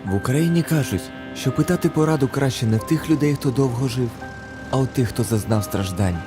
В Україні кажуть, що питати пораду краще не в тих людей, хто довго жив, а у тих, хто зазнав страждань.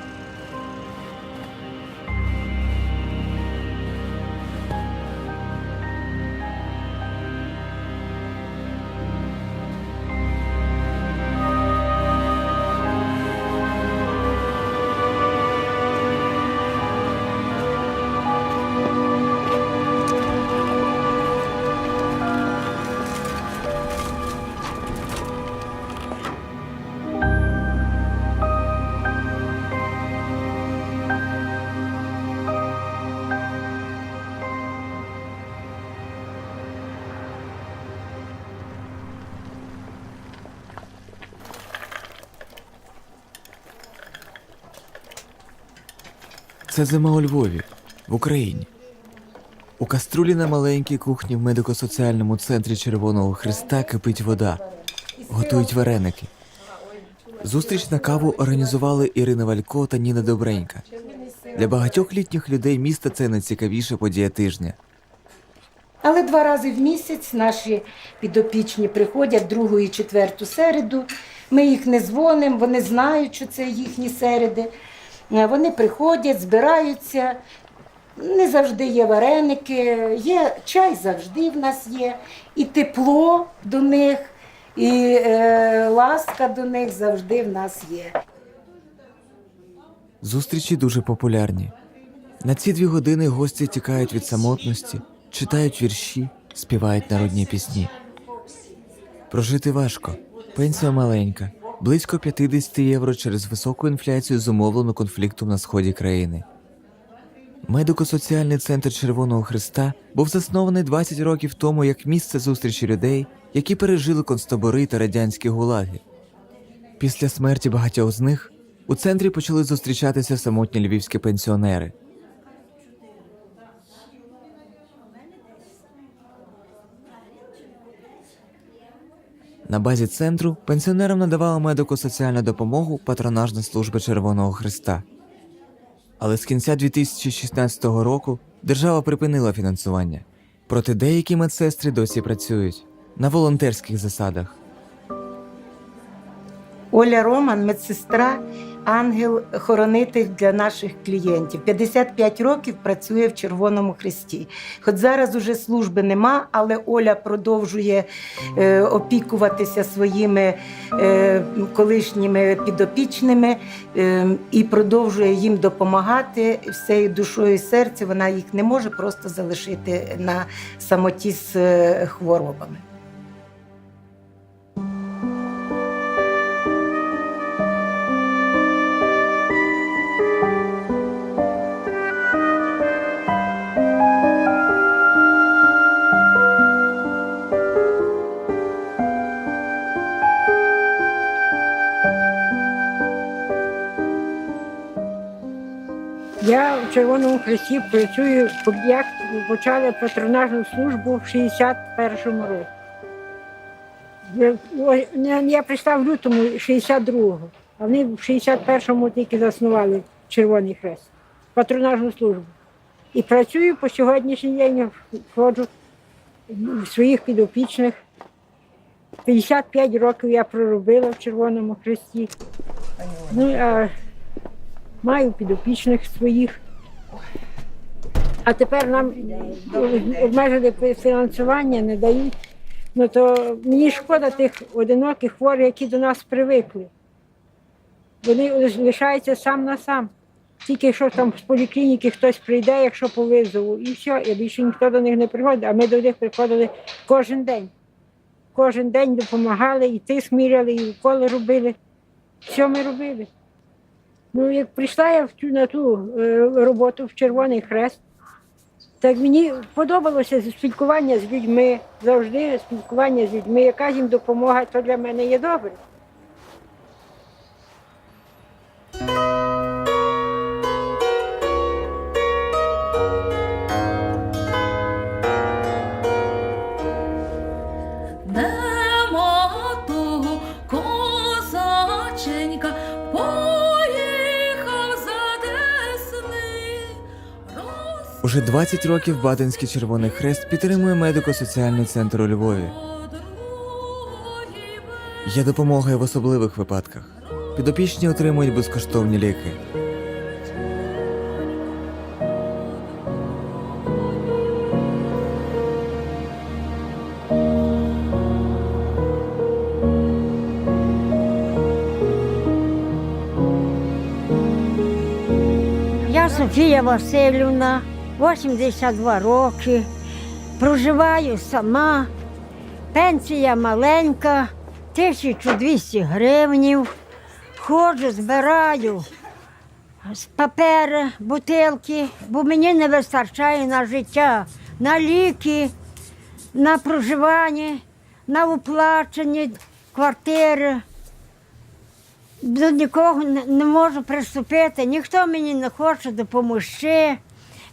Це зима у Львові, в Україні. У каструлі на маленькій кухні в медико-соціальному центрі Червоного Хреста кипить вода. Готують вареники. Зустріч на каву організували Ірина Валько та Ніна Добренька. Для багатьох літніх людей міста це найцікавіша подія тижня. Але 2 рази в місяць наші підопічні приходять 2 і 4 середу. Ми їх не дзвонимо, вони знають, що це їхні середи. Вони приходять, збираються. Не завжди є вареники, є чай завжди в нас є. І тепло до них, і ласка до них завжди в нас є. Зустрічі дуже популярні. На ці 2 години гості тікають від самотності, читають вірші, співають народні пісні. Прожити важко, пенсія маленька, близько 50 євро через високу інфляцію, зумовлену конфліктом на сході країни. Медико-соціальний центр Червоного Хреста був заснований 20 років тому як місце зустрічі людей, які пережили концтабори та радянські гулаги. Після смерті багатьох з них у центрі почали зустрічатися самотні львівські пенсіонери. На базі центру пенсіонерам надавала медико-соціальну допомогу патронажна служба Червоного Хреста. Але з кінця 2016 року держава припинила фінансування. Проте деякі медсестри досі працюють на волонтерських засадах. Оля Роман – медсестра, ангел-хоронитель для наших клієнтів. 55 років працює в Червоному Хресті. Хоч зараз уже служби нема, але Оля продовжує опікуватися своїми колишніми підопічними і продовжує їм допомагати всією душою і серцем. Вона їх не може просто залишити на самоті з хворобами. Я в Червоному Хресті працюю, як почали патронажну службу в 61-му році. Я прийшла в лютому 62-го, а вони в 61-му тільки заснували Червоний Хрест, патронажну службу. І працюю по сьогоднішній день, входжу в своїх підопічних. 55 років я проробила в Червоному Хресті. Ну, а маю підопічних своїх. А тепер нам обмежили фінансування, не дають. Ну то мені шкода тих одиноких хворих, які до нас привикли. Вони лишаються сам на сам. Тільки що там з поліклініки хтось прийде, якщо по визову, і все, і більше ніхто до них не приходить, а ми до них приходили кожен день. Кожен день допомагали, і тиск міряли, і уколи робили. Все ми робили. Ну, як прийшла я на ту роботу в Червоний Хрест, так мені подобалося спілкування з людьми, завжди спілкування з людьми, якась їм допомога, то для мене є добре. Уже 20 років Баденський Червоний Хрест підтримує медико-соціальний центр у Львові. Є допомога і в особливих випадках. Підопічні отримують безкоштовні ліки. Я Софія Васильівна, 82 роки, проживаю сама, пенсія маленька, 1200 гривнів, ходжу, збираю з папери, бутилки, бо мені не вистачає на життя, на ліки, на проживання, на оплачені квартири. До нікого не можу приступити, ніхто мені не хоче допомогти.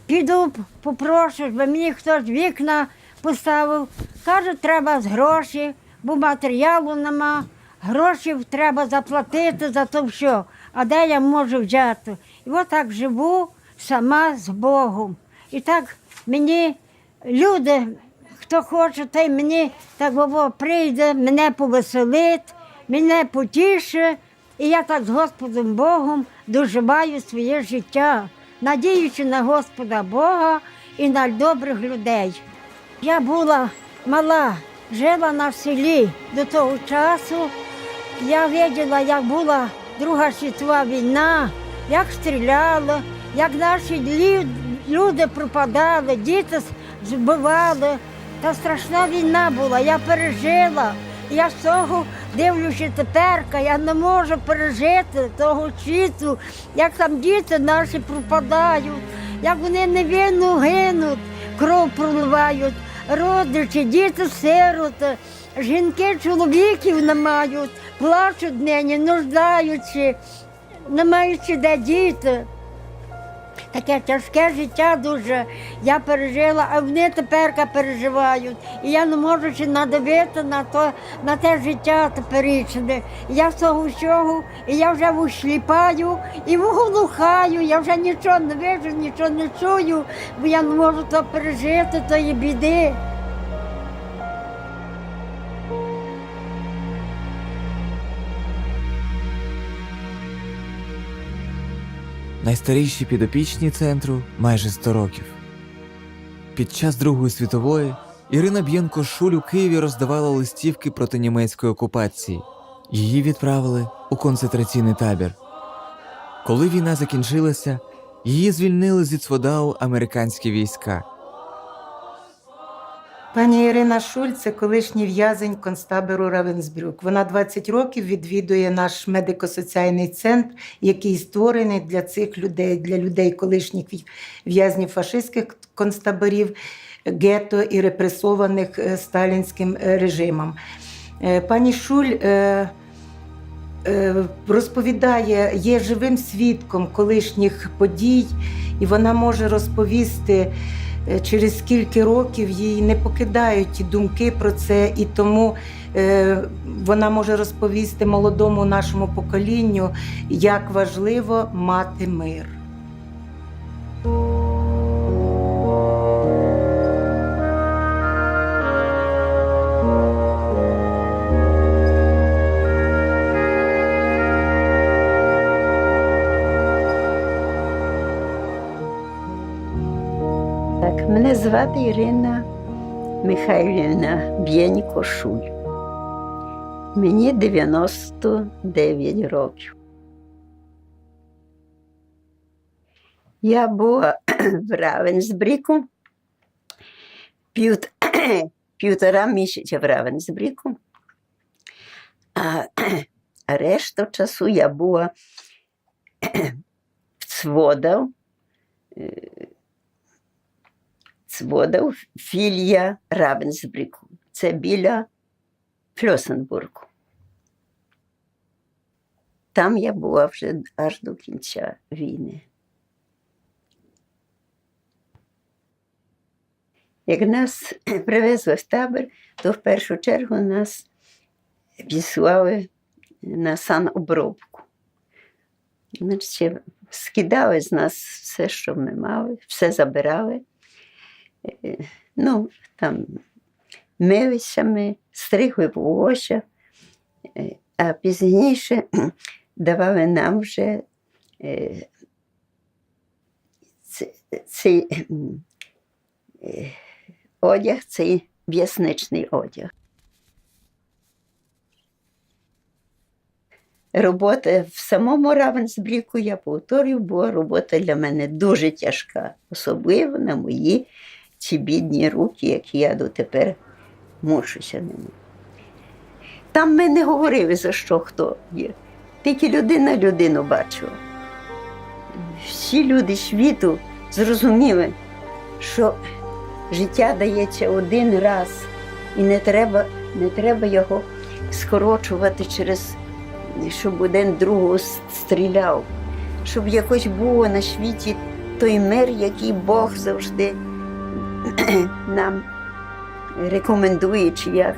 Піду, попрошу, щоб мені хтось вікна поставив. Каже, треба гроші, бо матеріалу нема, гроші треба заплатити за то все. А де я можу взяти? І отак живу сама з Богом. І так мені люди, хто хоче, той мені так прийде, мене повеселить, мене потішить. І я так з Господом Богом доживаю своє життя, надіючи на Господа Бога і на добрих людей. Я була мала, жила на селі до того часу. Я бачила, як була Друга світова війна, як стріляли, як наші люди пропадали, діти збивали. Та страшна війна була, я пережила. Я з того дивлюся тепер, я не можу пережити того світу, як там діти наші пропадають, як вони невинно гинуть, кров проливають, родичі, діти-сироти, жінки чоловіків не мають, плачуть нині, нуждаються, не маючи де діти. Таке тяжке життя дуже я пережила, а вони тепер переживають. І я не можу ще надивити на те життя теперішнє. Я з того всього, і я вже всліпаю, і вглухаю, я вже нічого не бачу, нічого не чую, бо я не можу то пережити, тої біди. Найстаріші підопічні центру майже 100 років. Під час Другої світової Ірина Б'єнко-Шуль у Києві роздавала листівки проти німецької окупації. Її відправили у концентраційний табір. Коли війна закінчилася, її звільнили зі Цводау американські війська. Пані Ірина Шуль – це колишній в'язень концтабору Равенсбрюк. Вона 20 років відвідує наш медико-соціальний центр, який створений для цих людей, для людей колишніх в'язнів фашистських концтаборів, гетто і репресованих сталінським режимом. Пані Шуль розповідає, є живим свідком колишніх подій, і вона може розповісти, через скільки років її не покидають ті думки про це, і тому вона може розповісти молодому нашому поколінню, як важливо мати мир. Мене звати Ірина Михайлівна Б'єнко-Шуль. Мені 99 років. Я була в Равенсбріку, півтора місяця в Равенсбріку, а решту часу я була в Цводав, філія Равенсбріку. Це біля Фльосенбургу. Там я була вже аж до кінця війни. Як нас привезли в табір, то в першу чергу нас відіслали на санобробку. Значить, скидали з нас все, що ми мали, все забирали. Ну, там, милися ми, стригли волосся, А пізніше давали нам вже цей одяг, цей в'ясничний одяг. Робота в самому Равенсбріку, я повторюю, була робота для мене дуже тяжка, особливо на мої ці бідні руки, які я дотепер мучуся ними. Там ми не говорили, за що хто є. Тільки людина людину бачила. Всі люди світу зрозуміли, що життя дається один раз, і не треба його скорочувати через, щоб один другого стріляв. Щоб якось було на світі той мир, який Бог завжди нам рекомендує, чи як.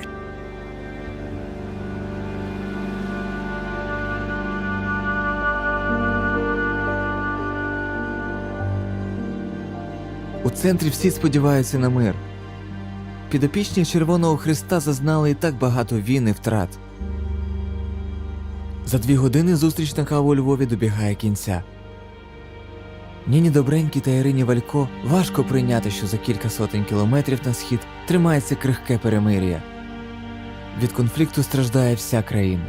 У центрі всі сподіваються на мир. Підопічні Червоного Хреста зазнали і так багато війн і втрат. За 2 години зустріч на каву у Львові добігає кінця. Ніні Добренькій та Ірині Валько важко прийняти, що за кілька сотень кілометрів на схід тримається крихке перемир'я. Від конфлікту страждає вся країна.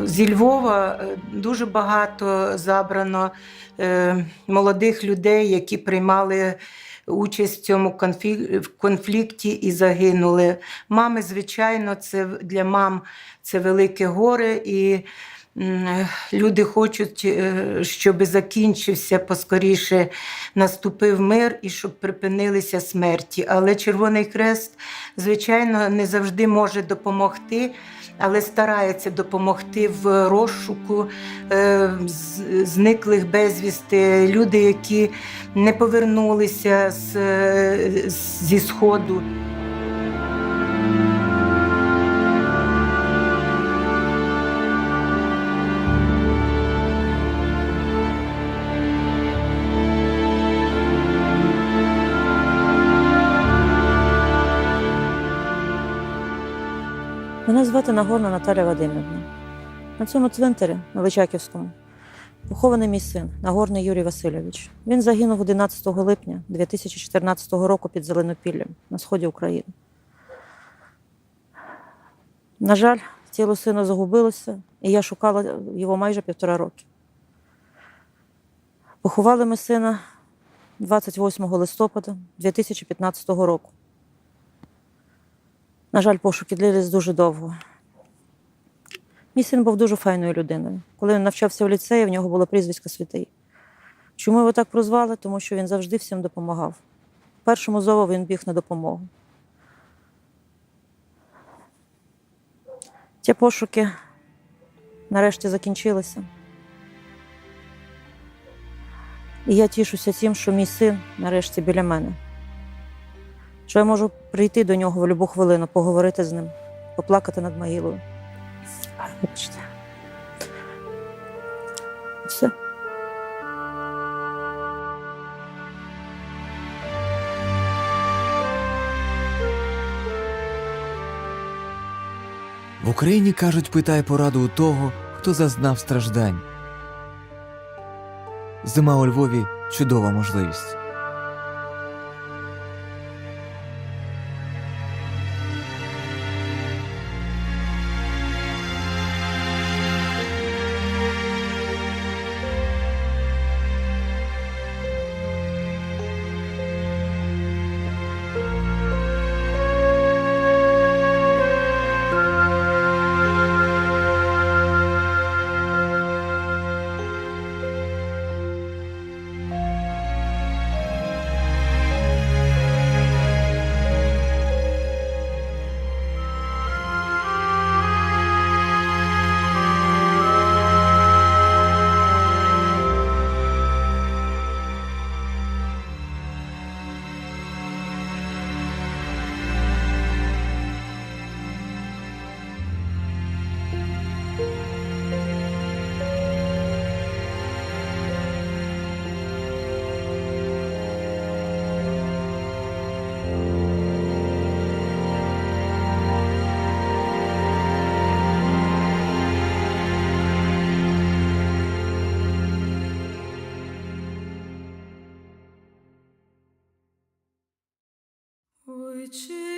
Зі Львова дуже багато забрано молодих людей, які приймали участь в цьому конфлікті і загинули. Мами, звичайно, це для мам це велике горе, і люди хочуть, щоб закінчився поскоріше, наступив мир і щоб припинилися смерті. Але Червоний Хрест, звичайно, не завжди може допомогти, але старається допомогти в розшуку зниклих безвісти, люди, які не повернулися зі Сходу. Мене звати Нагорна Наталя Вадимівна. На цьому цвинтарі, на Личаківському, похований мій син, Нагорний Юрій Васильович. Він загинув 11 липня 2014 року під Зеленопіллям на сході України. На жаль, тіло сина загубилося, і я шукала його майже 1,5 роки. Поховали ми сина 28 листопада 2015 року. На жаль, пошуки длились дуже довго. Мій син був дуже файною людиною. Коли він навчався в ліцеї, в нього було прізвисько Святий. Чому його так прозвали? Тому що він завжди всім допомагав. Першому зову він біг на допомогу. Ті пошуки нарешті закінчилися. І я тішуся тим, що мій син нарешті біля мене. Що я можу прийти до нього в будь-яку хвилину, поговорити з ним, поплакати над могилою. Вибачте. Все. В Україні, кажуть, питай пораду у того, хто зазнав страждань. Зима у Львові – чудова можливість. Ой, чи